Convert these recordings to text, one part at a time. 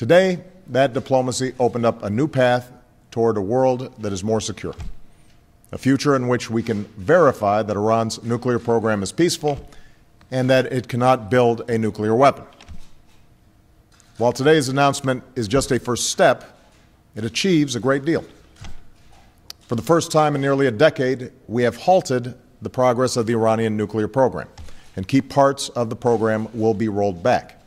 Today, that diplomacy opened up a new path toward a world that is more secure, a future in which we can verify that Iran's nuclear program is peaceful and that it cannot build a nuclear weapon. While today's announcement is just a first step, it achieves a great deal. For the first time in nearly a decade, we have halted the progress of the Iranian nuclear program, and key parts of the program will be rolled back.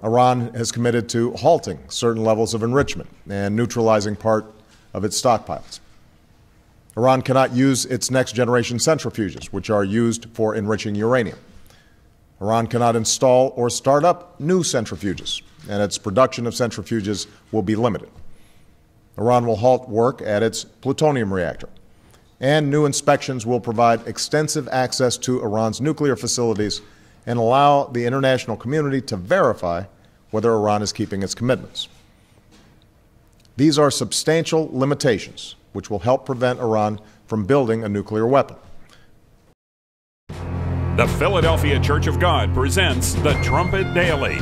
Iran has committed to halting certain levels of enrichment and neutralizing part of its stockpiles. Iran cannot use its next-generation centrifuges, which are used for enriching uranium. Iran cannot install or start up new centrifuges, and its production of centrifuges will be limited. Iran will halt work at its plutonium reactor, and new inspections will provide extensive access to Iran's nuclear facilities and allow the international community to verify whether Iran is keeping its commitments. These are substantial limitations which will help prevent Iran from building a nuclear weapon. The Philadelphia Church of God presents the Trumpet Daily.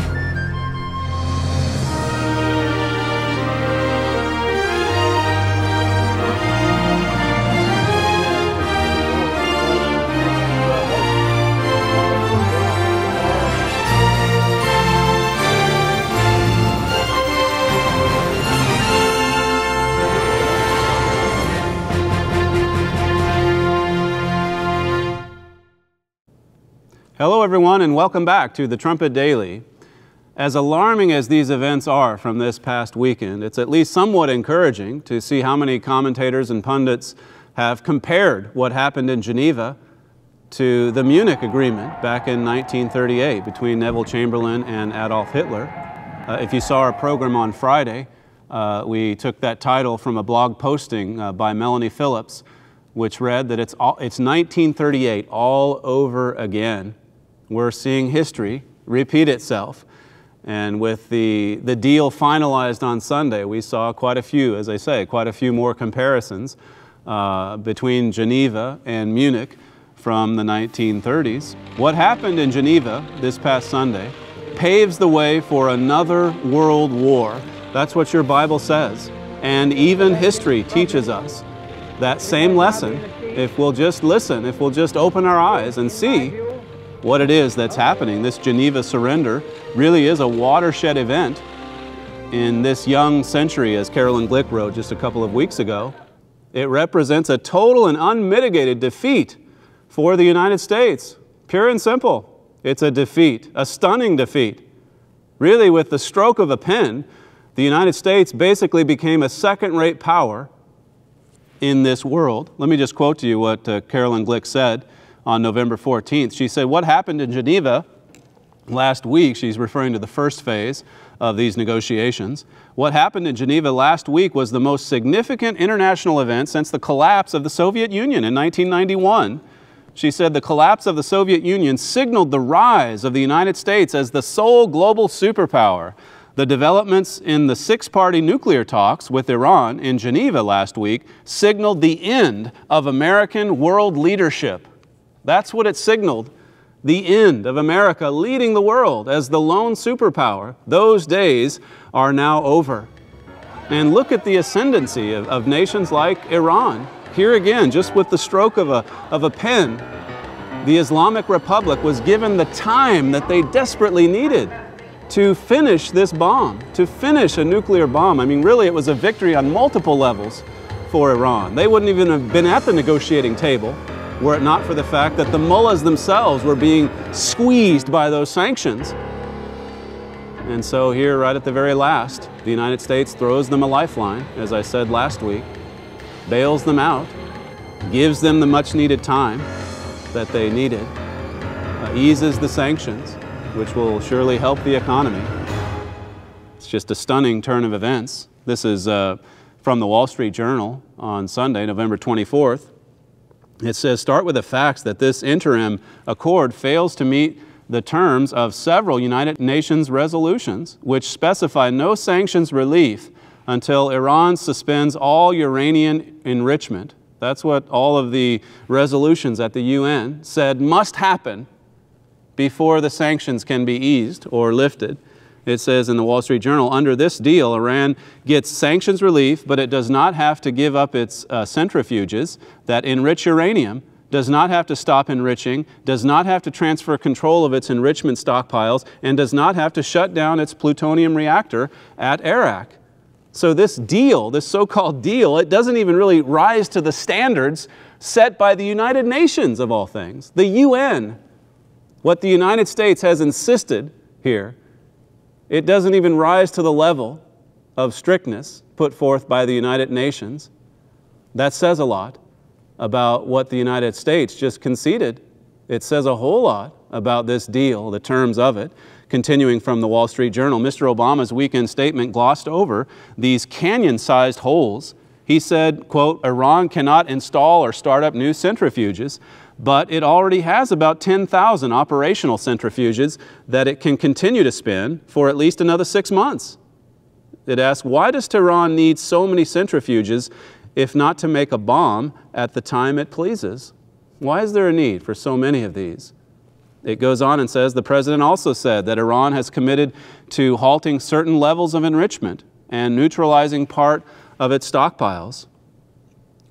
Hello everyone and welcome back to the Trumpet Daily. As alarming as these events are from this past weekend, it's at least somewhat encouraging to see how many commentators and pundits have compared what happened in Geneva to the Munich Agreement back in 1938 between Neville Chamberlain and Adolf Hitler. If you saw our program on Friday, we took that title from a blog posting by Melanie Phillips, which read that it's 1938 all over again. We're seeing history repeat itself. And with the deal finalized on Sunday, we saw quite a few, as I say, quite a few more comparisons between Geneva and Munich from the 1930s. What happened in Geneva this past Sunday paves the way for another world war. That's what your Bible says. And even history teaches us that same lesson if we'll just listen, if we'll just open our eyes and see what it is that's happening. This Geneva surrender really is a watershed event in this young century, as Carolyn Glick wrote just a couple of weeks ago. It represents a total and unmitigated defeat for the United States. Pure and simple. It's a defeat, a stunning defeat. Really, with the stroke of a pen, the United States basically became a second-rate power in this world. Let me just quote to you what Carolyn Glick said on November 14th. She said, what happened in Geneva last week, she's referring to the first phase of these negotiations, what happened in Geneva last week was the most significant international event since the collapse of the Soviet Union in 1991. She said the collapse of the Soviet Union signaled the rise of the United States as the sole global superpower. The developments in the six-party nuclear talks with Iran in Geneva last week signaled the end of American world leadership. That's what it signaled, the end of America leading the world as the lone superpower. Those days are now over. And look at the ascendancy of nations like Iran. Here again, just with the stroke of a pen, the Islamic Republic was given the time that they desperately needed to finish this bomb, to finish a nuclear bomb. I mean, really, it was a victory on multiple levels for Iran. They wouldn't even have been at the negotiating table were it not for the fact that the mullahs themselves were being squeezed by those sanctions. And so here, right at the very last, the United States throws them a lifeline, as I said last week, bails them out, gives them the much-needed time that they needed, eases the sanctions, which will surely help the economy. It's just a stunning turn of events. This is from the Wall Street Journal on Sunday, November 24th. It says, start with the facts that this interim accord fails to meet the terms of several United Nations resolutions, which specify no sanctions relief until Iran suspends all uranium enrichment. That's what all of the resolutions at the UN said must happen before the sanctions can be eased or lifted. It says in the Wall Street Journal, under this deal, Iran gets sanctions relief, but it does not have to give up its centrifuges that enrich uranium, does not have to stop enriching, does not have to transfer control of its enrichment stockpiles, and does not have to shut down its plutonium reactor at Arak. So this deal, this so-called deal, it doesn't even really rise to the standards set by the United Nations, of all things. The UN, what the United States has insisted here, it doesn't even rise to the level of strictness put forth by the United Nations. That says a lot about what the United States just conceded. It says a whole lot about this deal, the terms of it. Continuing from the Wall Street Journal, Mr. Obama's weekend statement glossed over these canyon-sized holes. He said, quote, Iran cannot install or start up new centrifuges, but it already has about 10,000 operational centrifuges that it can continue to spin for at least another 6 months. It asks, why does Tehran need so many centrifuges if not to make a bomb at the time it pleases? Why is there a need for so many of these? It goes on and says, the president also said that Iran has committed to halting certain levels of enrichment and neutralizing part of its stockpiles.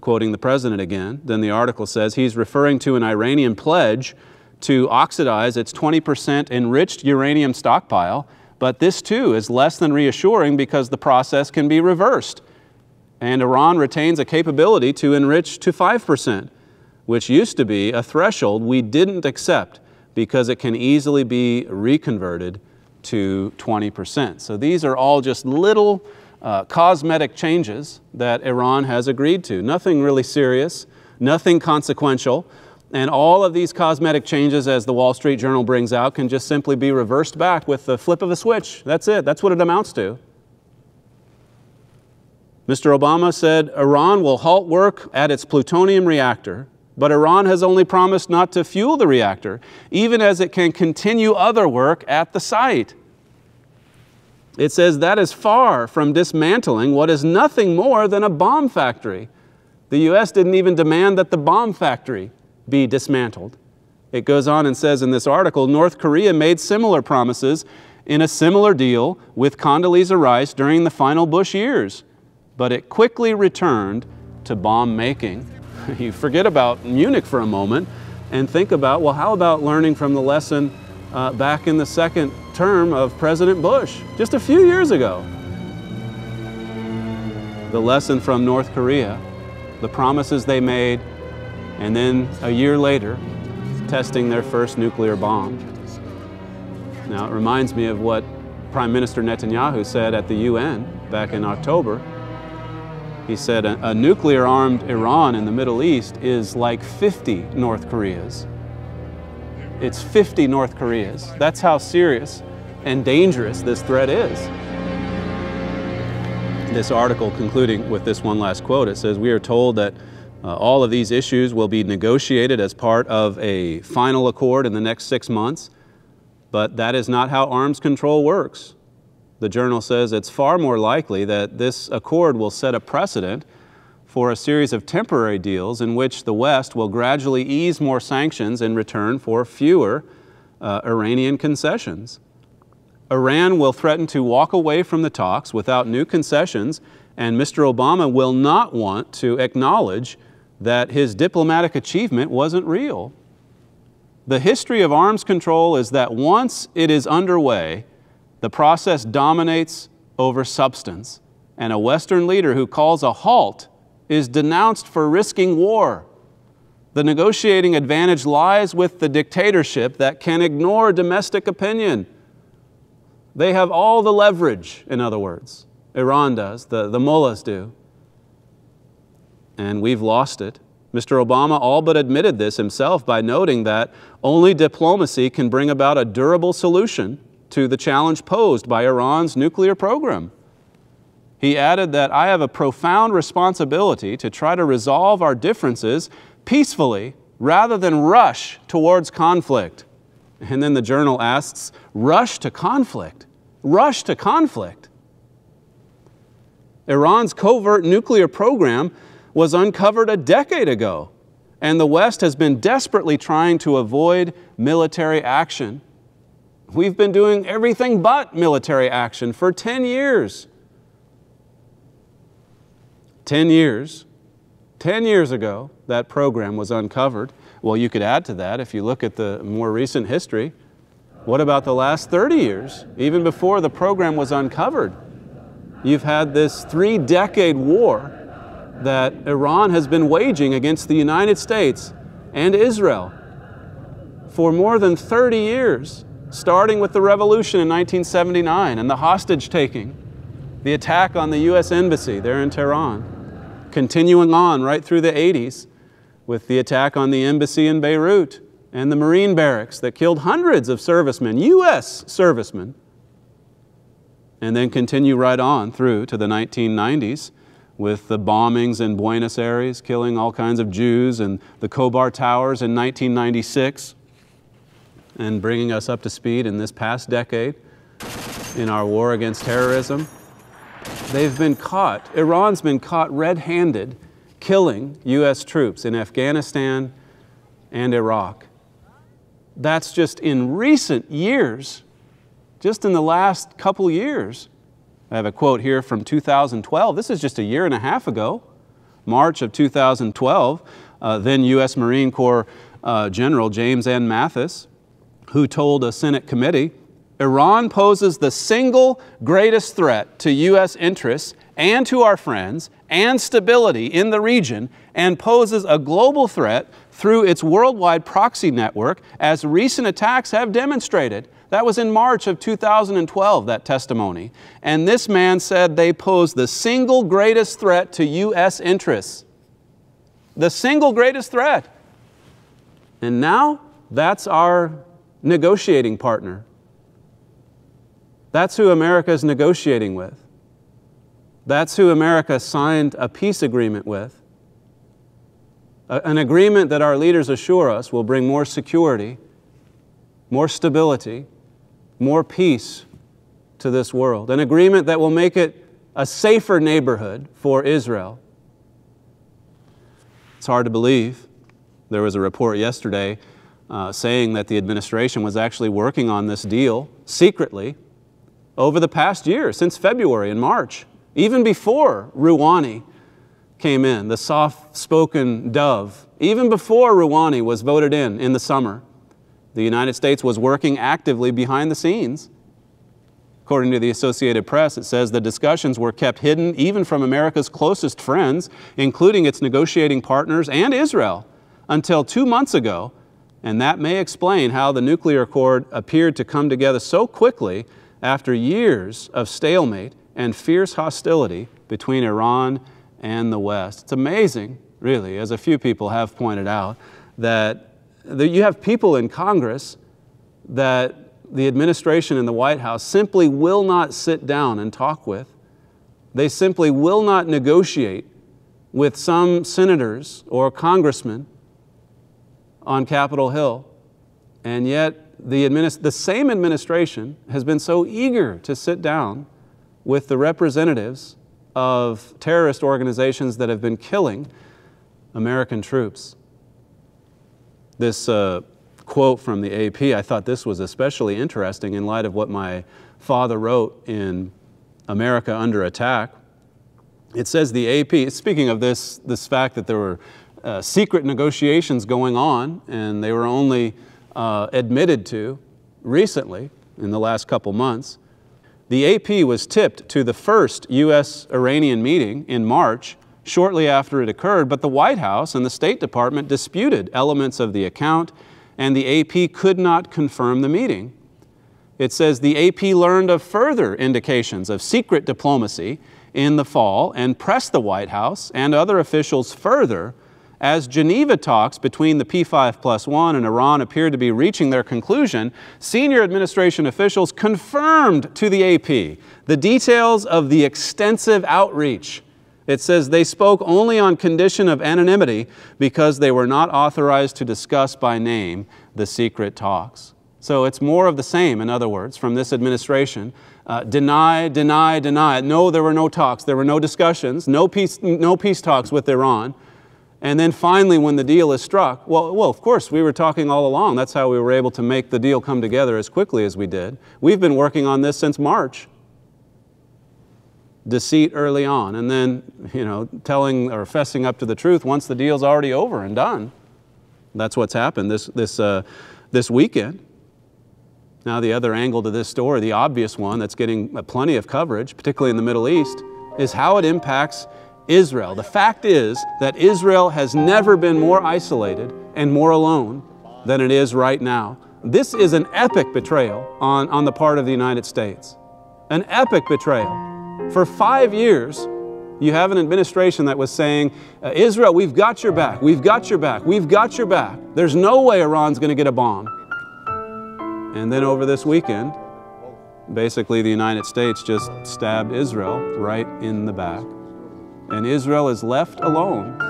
Quoting the president again, then the article says he's referring to an Iranian pledge to oxidize its 20% enriched uranium stockpile, but this too is less than reassuring because the process can be reversed. And Iran retains a capability to enrich to 5%, which used to be a threshold we didn't accept because it can easily be reconverted to 20%. So these are all just little cosmetic changes that Iran has agreed to. Nothing really serious, nothing consequential, and all of these cosmetic changes, as the Wall Street Journal brings out, can just simply be reversed back with the flip of a switch. That's it. That's what it amounts to. Mr. Obama said Iran will halt work at its plutonium reactor, but Iran has only promised not to fuel the reactor, even as it can continue other work at the site. It says that is far from dismantling what is nothing more than a bomb factory. The U.S. didn't even demand that the bomb factory be dismantled. It goes on and says in this article, North Korea made similar promises in a similar deal with Condoleezza Rice during the final Bush years, but it quickly returned to bomb making. You forget about Munich for a moment and think about, well, how about learning from the lesson back in the second term of President Bush, just a few years ago? The lesson from North Korea, the promises they made, and then a year later, testing their first nuclear bomb. Now, it reminds me of what Prime Minister Netanyahu said at the UN back in October. He said a nuclear-armed Iran in the Middle East is like 50 North Koreas. It's 50 North Koreas. That's how serious and dangerous this threat is. This article concluding with this one last quote, it says, we are told that all of these issues will be negotiated as part of a final accord in the next 6 months, but that is not how arms control works. The journal says it's far more likely that this accord will set a precedent for a series of temporary deals in which the West will gradually ease more sanctions in return for fewer Iranian concessions. Iran will threaten to walk away from the talks without new concessions, and Mr. Obama will not want to acknowledge that his diplomatic achievement wasn't real. The history of arms control is that once it is underway, the process dominates over substance, and a Western leader who calls a halt is denounced for risking war. The negotiating advantage lies with the dictatorship that can ignore domestic opinion. They have all the leverage, in other words. Iran does, the mullahs do. And we've lost it. Mr. Obama all but admitted this himself by noting that only diplomacy can bring about a durable solution to the challenge posed by Iran's nuclear program. He added that I have a profound responsibility to try to resolve our differences peacefully rather than rush towards conflict. And then the journal asks, rush to conflict? Rush to conflict? Iran's covert nuclear program was uncovered a decade ago, and the West has been desperately trying to avoid military action. We've been doing everything but military action for 10 years. 10 years. 10 years ago, that program was uncovered. Well, you could add to that if you look at the more recent history. What about the last 30 years? Even before the program was uncovered, you've had this 3-decade war that Iran has been waging against the United States and Israel for more than 30 years, starting with the revolution in 1979 and the hostage taking, the attack on the U.S. Embassy there in Tehran, continuing on right through the 80s with the attack on the embassy in Beirut and the Marine barracks that killed hundreds of servicemen, U.S. servicemen, and then continue right on through to the 1990s with the bombings in Buenos Aires, killing all kinds of Jews, and the Khobar Towers in 1996, and bringing us up to speed in this past decade in our war against terrorism. They've been caught, Iran's been caught red-handed killing U.S. troops in Afghanistan and Iraq. That's just in recent years, just in the last couple years. I have a quote here from 2012. This is just a year and a half ago, March of 2012. Then U.S. Marine Corps General James N. Mathis, who told a Senate committee, Iran poses the single greatest threat to U.S. interests and to our friends and stability in the region, and poses a global threat through its worldwide proxy network, as recent attacks have demonstrated. That was in March of 2012, that testimony. And this man said they pose the single greatest threat to U.S. interests. The single greatest threat. And now, that's our negotiating partner. That's who America is negotiating with. That's who America signed a peace agreement with. An agreement that our leaders assure us will bring more security, more stability, more peace to this world. An agreement that will make it a safer neighborhood for Israel. It's hard to believe. There was a report yesterday saying that the administration was actually working on this deal secretly over the past year, since February and March, even before Rouhani came in, the soft-spoken dove. Even before Rouhani was voted in the summer, the United States was working actively behind the scenes. According to the Associated Press, it says the discussions were kept hidden even from America's closest friends, including its negotiating partners and Israel, until 2 months ago. And that may explain how the nuclear accord appeared to come together so quickly after years of stalemate and fierce hostility between Iran and the West. It's amazing, really, as a few people have pointed out, that you have people in Congress that the administration and the White House simply will not sit down and talk with. They simply will not negotiate with some senators or congressmen on Capitol Hill. And yet, the same administration has been so eager to sit down with the representatives of terrorist organizations that have been killing American troops. This quote from the AP, I thought this was especially interesting in light of what my father wrote in America Under Attack. It says the AP, speaking of this fact that there were secret negotiations going on, and they were only admitted to recently in the last couple months. The AP was tipped to the first U.S.-Iranian meeting in March, shortly after it occurred, but the White House and the State Department disputed elements of the account, and the AP could not confirm the meeting. It says the AP learned of further indications of secret diplomacy in the fall and pressed the White House and other officials further as Geneva talks between the P5+1 and Iran appeared to be reaching their conclusion. Senior administration officials confirmed to the AP the details of the extensive outreach. It says they spoke only on condition of anonymity because they were not authorized to discuss by name the secret talks. So it's more of the same, in other words, from this administration. Deny, deny, deny. No, there were no talks. There were no discussions, no peace talks with Iran. And then finally, when the deal is struck, well, of course, we were talking all along. That's how we were able to make the deal come together as quickly as we did. We've been working on this since March. Deceit early on, and then, telling or fessing up to the truth once the deal's already over and done. That's what's happened this weekend. Now, the other angle to this story, the obvious one that's getting plenty of coverage, particularly in the Middle East, is how it impacts Israel. The fact is that Israel has never been more isolated and more alone than it is right now. This is an epic betrayal on the part of the United States. An epic betrayal. For 5 years, you have an administration that was saying, Israel, we've got your back, we've got your back, we've got your back. There's no way Iran's going to get a bomb. And then over this weekend, basically the United States just stabbed Israel right in the back. And Israel is left alone.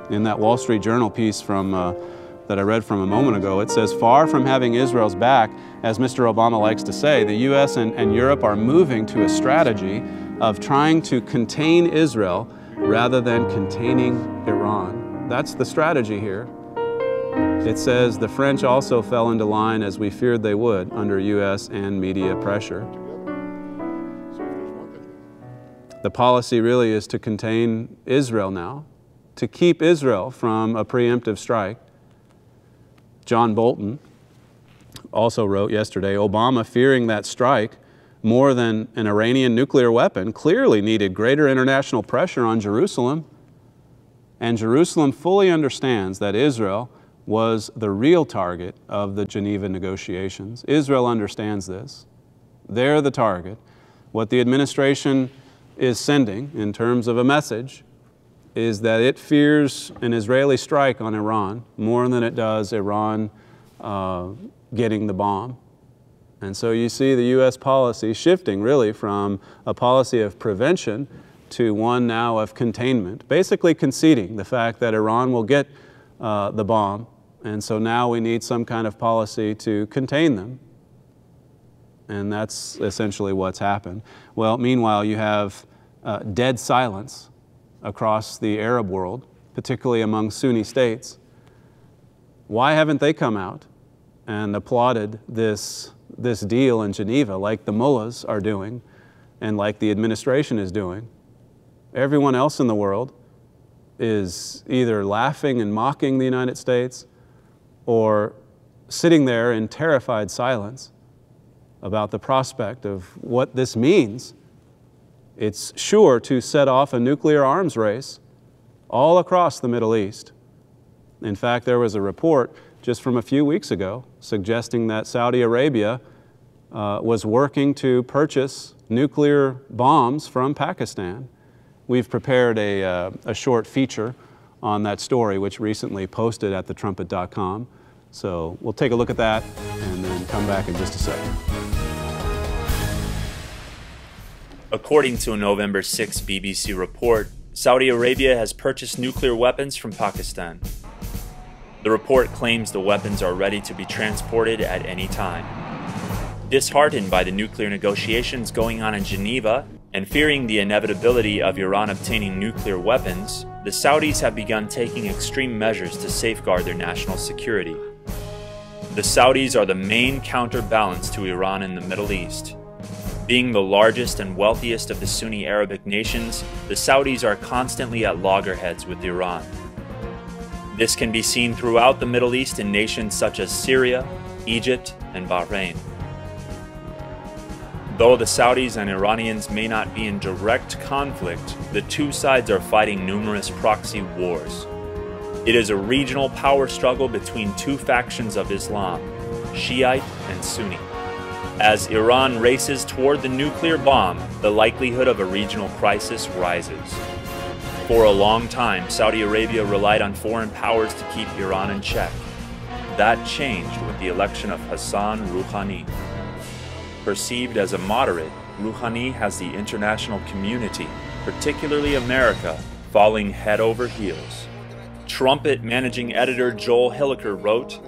In that Wall Street Journal piece that I read from a moment ago, it says, far from having Israel's back, as Mr. Obama likes to say, the U.S. and Europe are moving to a strategy of trying to contain Israel rather than containing Iran. That's the strategy here. It says the French also fell into line as we feared they would under U.S. and media pressure. The policy really is to contain Israel now, to keep Israel from a preemptive strike. John Bolton also wrote yesterday, Obama, fearing that strike more than an Iranian nuclear weapon, clearly needed greater international pressure on Jerusalem. And Jerusalem fully understands that Israel was the real target of the Geneva negotiations. Israel understands this. They're the target. What the administration is sending in terms of a message is that it fears an Israeli strike on Iran more than it does Iran getting the bomb. And so you see the U.S. policy shifting really from a policy of prevention to one now of containment, basically conceding the fact that Iran will get the bomb. And so now we need some kind of policy to contain them. And that's essentially what's happened. Well, meanwhile, you have dead silence across the Arab world, particularly among Sunni states. Why haven't they come out and applauded this deal in Geneva like the mullahs are doing and like the administration is doing? Everyone else in the world is either laughing and mocking the United States or sitting there in terrified silence about the prospect of what this means. It's sure to set off a nuclear arms race all across the Middle East. In fact, there was a report just from a few weeks ago suggesting that Saudi Arabia was working to purchase nuclear bombs from Pakistan. We've prepared a short feature on that story, which recently posted at thetrumpet.com. So we'll take a look at that and then come back in just a second. According to a November 6 BBC report, Saudi Arabia has purchased nuclear weapons from Pakistan. The report claims the weapons are ready to be transported at any time. Disheartened by the nuclear negotiations going on in Geneva and fearing the inevitability of Iran obtaining nuclear weapons, the Saudis have begun taking extreme measures to safeguard their national security. The Saudis are the main counterbalance to Iran in the Middle East. Being the largest and wealthiest of the Sunni Arabic nations, the Saudis are constantly at loggerheads with Iran. This can be seen throughout the Middle East in nations such as Syria, Egypt, and Bahrain. Though the Saudis and Iranians may not be in direct conflict, the two sides are fighting numerous proxy wars. It is a regional power struggle between two factions of Islam, Shiite and Sunni. As Iran races toward the nuclear bomb, the likelihood of a regional crisis rises. For a long time, Saudi Arabia relied on foreign powers to keep Iran in check. That changed with the election of Hassan Rouhani. Perceived as a moderate, Rouhani has the international community, particularly America, falling head over heels. Trumpet managing editor Joel Hilliker wrote,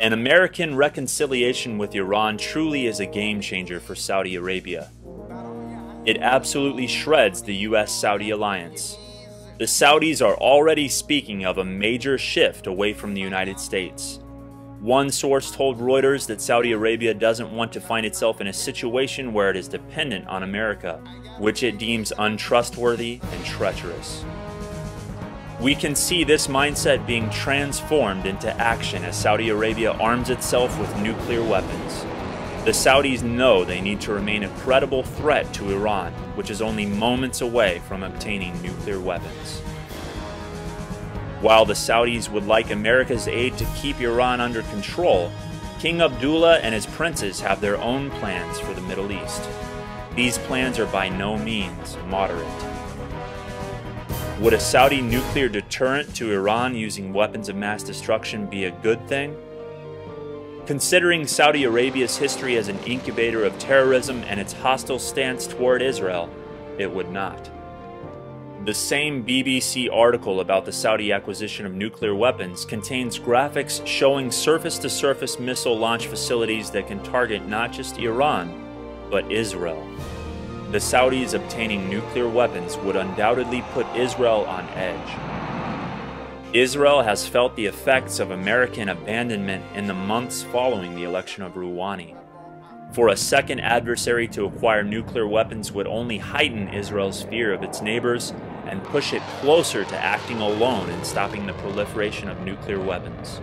"An American reconciliation with Iran truly is a game changer for Saudi Arabia. It absolutely shreds the U.S.-Saudi alliance. The Saudis are already speaking of a major shift away from the United States. One source told Reuters that Saudi Arabia doesn't want to find itself in a situation where it is dependent on America, which it deems untrustworthy and treacherous. We can see this mindset being transformed into action as Saudi Arabia arms itself with nuclear weapons. The Saudis know they need to remain a credible threat to Iran, which is only moments away from obtaining nuclear weapons. While the Saudis would like America's aid to keep Iran under control, King Abdullah and his princes have their own plans for the Middle East. These plans are by no means moderate. Would a Saudi nuclear deterrent to Iran using weapons of mass destruction be a good thing? Considering Saudi Arabia's history as an incubator of terrorism and its hostile stance toward Israel, it would not. The same BBC article about the Saudi acquisition of nuclear weapons contains graphics showing surface-to-surface missile launch facilities that can target not just Iran, but Israel. The Saudis obtaining nuclear weapons would undoubtedly put Israel on edge. Israel has felt the effects of American abandonment in the months following the election of Rouhani. For a second adversary to acquire nuclear weapons would only heighten Israel's fear of its neighbors and push it closer to acting alone in stopping the proliferation of nuclear weapons.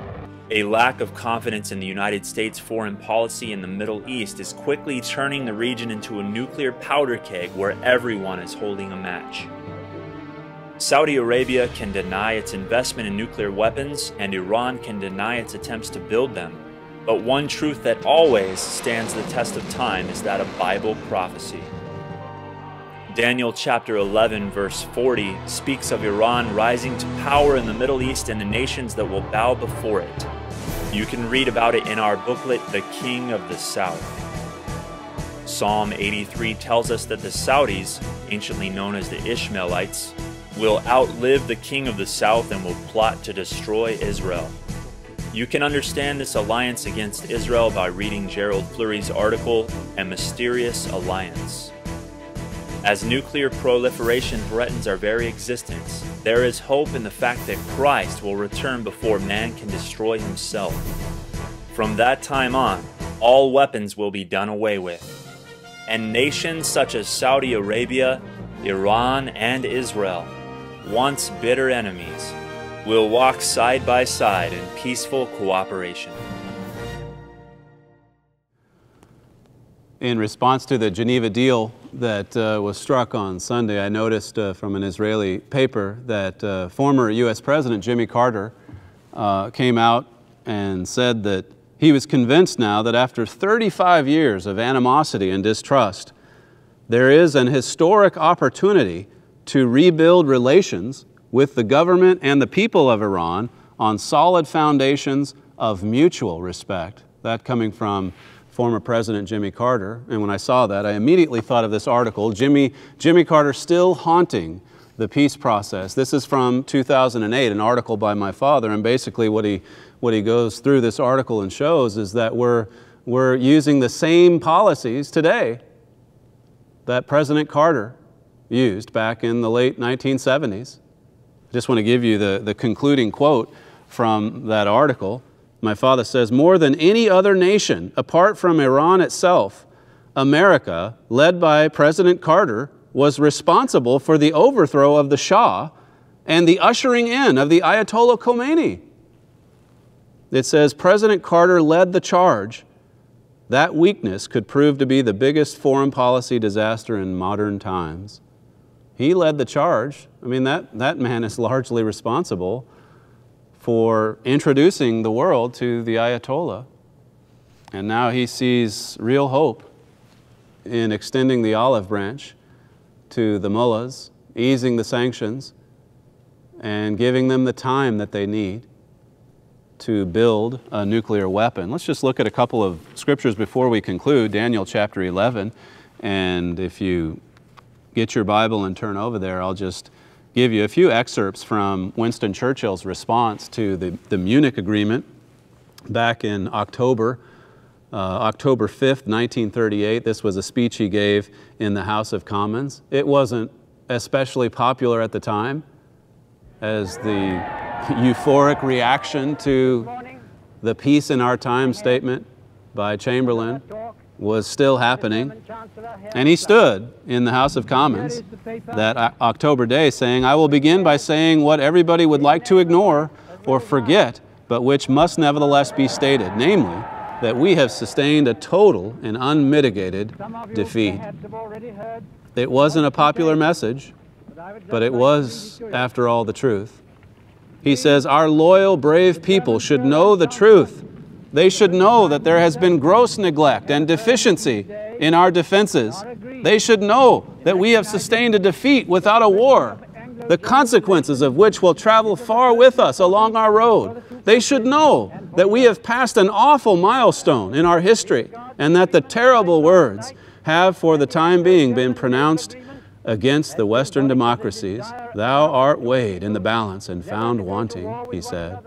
A lack of confidence in the United States' foreign policy in the Middle East is quickly turning the region into a nuclear powder keg where everyone is holding a match. Saudi Arabia can deny its investment in nuclear weapons, and Iran can deny its attempts to build them. But one truth that always stands the test of time is that of Bible prophecy. Daniel chapter 11 verse 40 speaks of Iran rising to power in the Middle East and the nations that will bow before it. You can read about it in our booklet, The King of the South. Psalm 83 tells us that the Saudis, anciently known as the Ishmaelites, will outlive the King of the South and will plot to destroy Israel. You can understand this alliance against Israel by reading Gerald Fleury's article, A Mysterious Alliance. As nuclear proliferation threatens our very existence, there is hope in the fact that Christ will return before man can destroy himself. From that time on, all weapons will be done away with, and nations such as Saudi Arabia, Iran, and Israel, once bitter enemies, will walk side by side in peaceful cooperation. In response to the Geneva deal that was struck on Sunday, I noticed from an Israeli paper that former U.S. President Jimmy Carter came out and said that he was convinced now that after 35 years of animosity and distrust, there is an historic opportunity to rebuild relations with the government and the people of Iran on solid foundations of mutual respect. That coming from former President Jimmy Carter. And when I saw that, I immediately thought of this article, Jimmy Carter still haunting the peace process. This is from 2008, an article by my father, and basically what he goes through this article and shows is that we're using the same policies today that President Carter used back in the late 1970s. I just want to give you the concluding quote from that article. My father says, "More than any other nation, apart from Iran itself, America, led by President Carter, was responsible for the overthrow of the Shah and the ushering in of the Ayatollah Khomeini." It says, President Carter led the charge. That weakness could prove to be the biggest foreign policy disaster in modern times. He led the charge. I mean, that man is largely responsible for introducing the world to the Ayatollah. And now he sees real hope in extending the olive branch to the mullahs, easing the sanctions, and giving them the time that they need to build a nuclear weapon. Let's just look at a couple of scriptures before we conclude. Daniel chapter 11. And if you get your Bible and turn over there, I'll just give you a few excerpts from Winston Churchill's response to the Munich Agreement back in October 5th, 1938. This was a speech he gave in the House of Commons. It wasn't especially popular at the time, as the euphoric reaction to the peace in our time statement by Chamberlain was still happening. And he stood in the House of Commons that October day saying, "I will begin by saying what everybody would like to ignore or forget, but which must nevertheless be stated, namely, that we have sustained a total and unmitigated defeat." It wasn't a popular message, but it was, after all, the truth. He says, "Our loyal, brave people should know the truth. They should know that there has been gross neglect and deficiency in our defenses. They should know that we have sustained a defeat without a war, the consequences of which will travel far with us along our road. They should know that we have passed an awful milestone in our history, and that the terrible words have for the time being been pronounced against the Western democracies. Thou art weighed in the balance and found wanting," he said.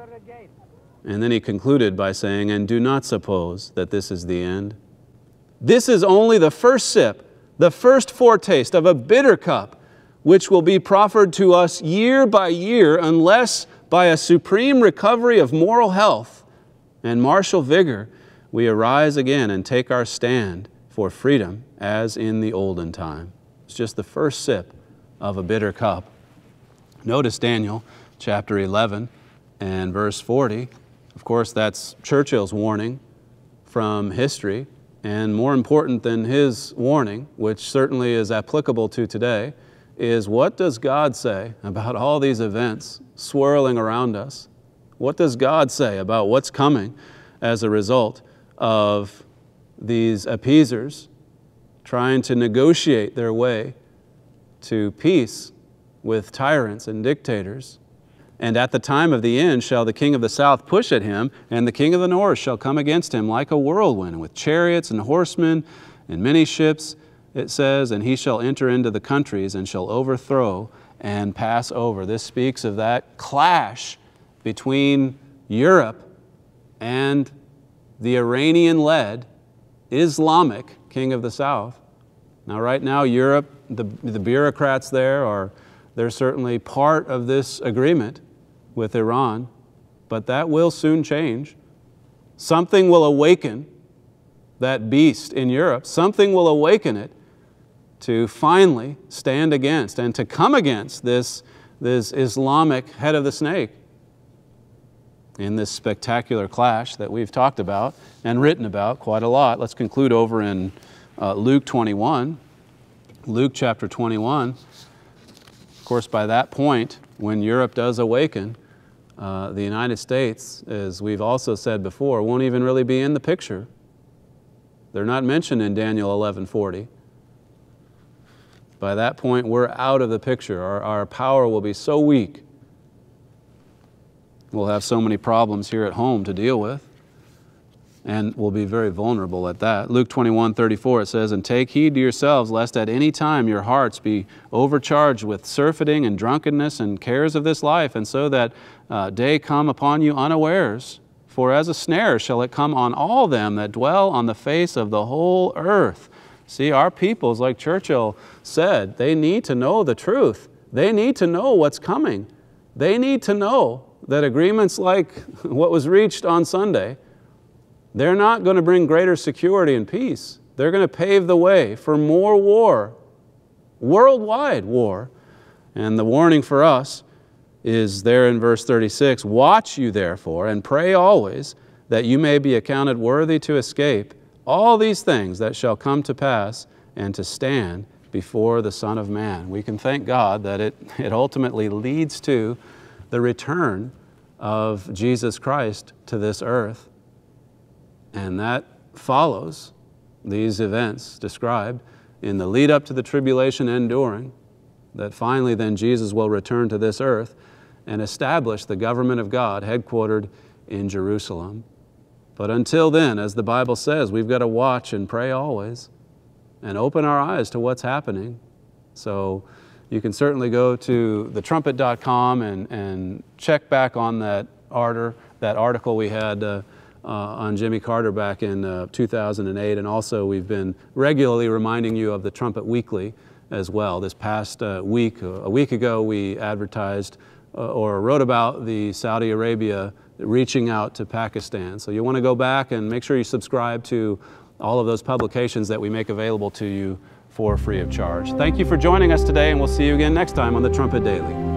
And then he concluded by saying, "And do not suppose that this is the end. This is only the first sip, the first foretaste of a bitter cup, which will be proffered to us year by year, unless by a supreme recovery of moral health and martial vigor we arise again and take our stand for freedom as in the olden time." It's just the first sip of a bitter cup. Notice Daniel chapter 11 and verse 40. Of course, that's Churchill's warning from history, and more important than his warning, which certainly is applicable to today, is what does God say about all these events swirling around us? What does God say about what's coming as a result of these appeasers trying to negotiate their way to peace with tyrants and dictators? "And at the time of the end shall the king of the south push at him, and the king of the north shall come against him like a whirlwind, with chariots and horsemen and many ships," it says, "and he shall enter into the countries and shall overthrow and pass over." This speaks of that clash between Europe and the Iranian-led Islamic king of the south. Now, right now, Europe, the bureaucrats there they're certainly part of this agreement with Iran, but that will soon change. Something will awaken that beast in Europe. Something will awaken it to finally stand against and to come against this Islamic head of the snake in this spectacular clash that we've talked about and written about quite a lot. Let's conclude over in Luke 21. Luke chapter 21. Of course, by that point, when Europe does awaken, the United States, as we've also said before, won't even really be in the picture. They're not mentioned in Daniel 11:40. By that point, we're out of the picture. Our power will be so weak. We'll have so many problems here at home to deal with, and we'll be very vulnerable at that. Luke 21:34, it says, "And take heed to yourselves, lest at any time your hearts be overcharged with surfeiting and drunkenness and cares of this life, and so that day come upon you unawares. For as a snare shall it come on all them that dwell on the face of the whole earth." See, our peoples, like Churchill said, they need to know the truth. They need to know what's coming. They need to know that agreements like what was reached on Sunday, they're not going to bring greater security and peace. They're going to pave the way for more war, worldwide war. And the warning for us is there in verse 36, "Watch you therefore, and pray always, that you may be accounted worthy to escape all these things that shall come to pass, and to stand before the Son of Man." We can thank God that it ultimately leads to the return of Jesus Christ to this earth. And that follows these events described in the lead up to the tribulation enduring, that finally then Jesus will return to this earth and establish the government of God headquartered in Jerusalem. But until then, as the Bible says, we've got to watch and pray always and open our eyes to what's happening. So you can certainly go to thetrumpet.com and check back on that article we had on Jimmy Carter back in 2008, and also we've been regularly reminding you of the Trumpet Weekly as well. This past week, a week ago, we advertised or wrote about the Saudi Arabia reaching out to Pakistan. So you want to go back and make sure you subscribe to all of those publications that we make available to you for free of charge. Thank you for joining us today, and we'll see you again next time on the Trumpet Daily.